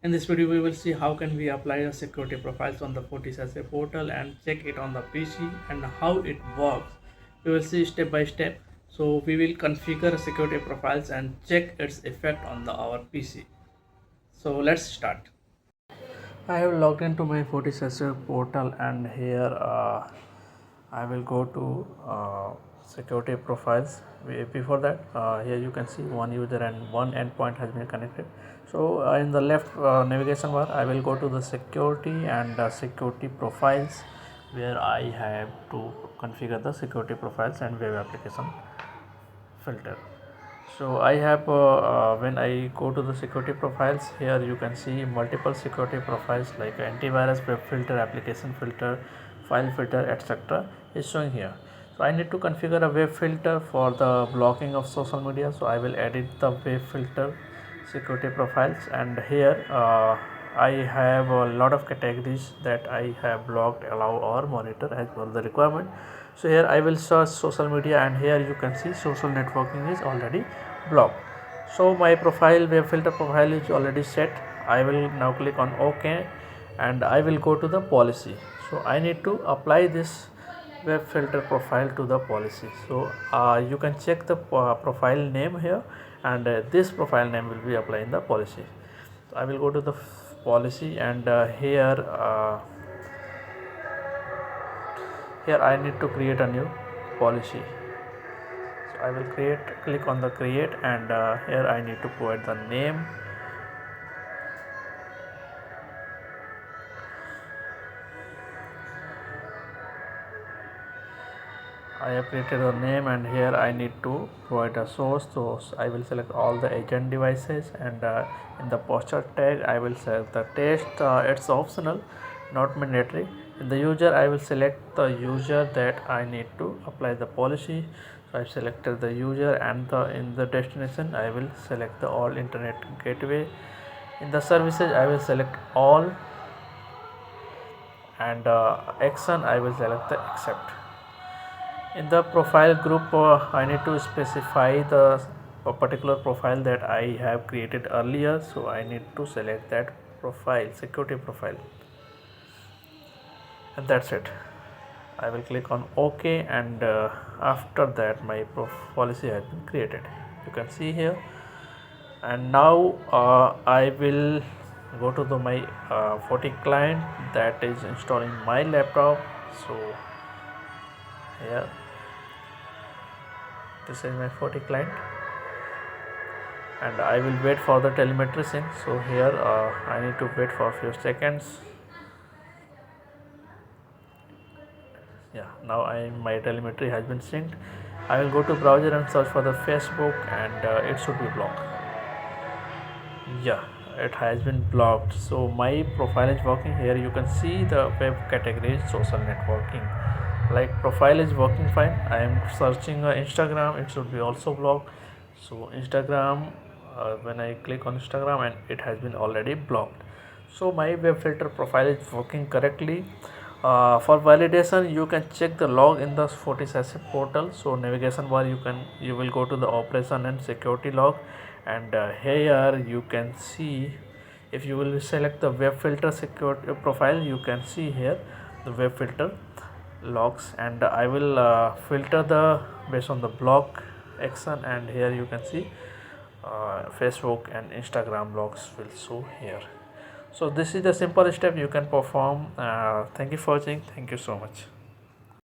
In this video, we will see how can we apply the security profiles on the FortiSASE portal and check it on the PC and how it works. We will see step by step. So we will configure security profiles and check its effect on our PC. So let's start. I have logged into my FortiSASE portal and here I will go to security profiles. Before that, here you can see one user and one endpoint has been connected. So in the left navigation bar, I will go to the security and security profiles, where I have to configure the security profiles and web application filter. So I have when I go to the security profiles, here you can see multiple security profiles like antivirus, web filter, application filter, file filter, etc. is showing here. So I need to configure a web filter for the blocking of social media. So I will edit the web filter security profiles, and here I have a lot of categories that I have blocked, allow or monitor as per the requirement. So here I will search social media, and here you can see social networking is already blocked. So my profile, web filter profile, is already set. I will now click on OK and I will go to the policy. So I need to apply this web filter profile to the policy. So you can check the profile name here, and this profile name will be applied in the policy. So I will go to the policy, and here I need to create a new policy. So I will click on the create, and here I need to provide the name. I have created a name, and here I need to provide a source. So I will select all the agent devices, and in the posture tag I will select the test. It's optional, not mandatory. In the user, I will select the user that I need to apply the policy. So I selected the user, and in the destination I will select the all internet gateway. In the services I will select all, and action I will select the accept. In the profile group, I need to specify the particular profile that I have created earlier. So I need to select that profile, security profile, and that's it. I will click on OK, and after that my policy has been created. You can see here, and now I will go to my Forti client that is installed in my laptop. So here, this is my Forti client, and I will wait for the telemetry sync. So here I need to wait for a few seconds. Yeah, now my telemetry has been synced. I will go to browser and search for the Facebook, and it should be blocked. Yeah, it has been blocked. So my profile is working. Here you can see the web category is social networking. Like profile is working fine. I am searching Instagram, it should be also blocked. So Instagram, when I click on Instagram, and it has been already blocked. So my web filter profile is working correctly. For validation, you can check the log in the FortiSASE portal. So navigation bar, you will go to the operation and security log, and here you can see, if you will select the web filter security profile, you can see here the web filter logs, and I will filter the based on the block action, and here you can see Facebook and Instagram logs will show here. So this is the simple step you can perform. Thank you for watching. Thank you so much.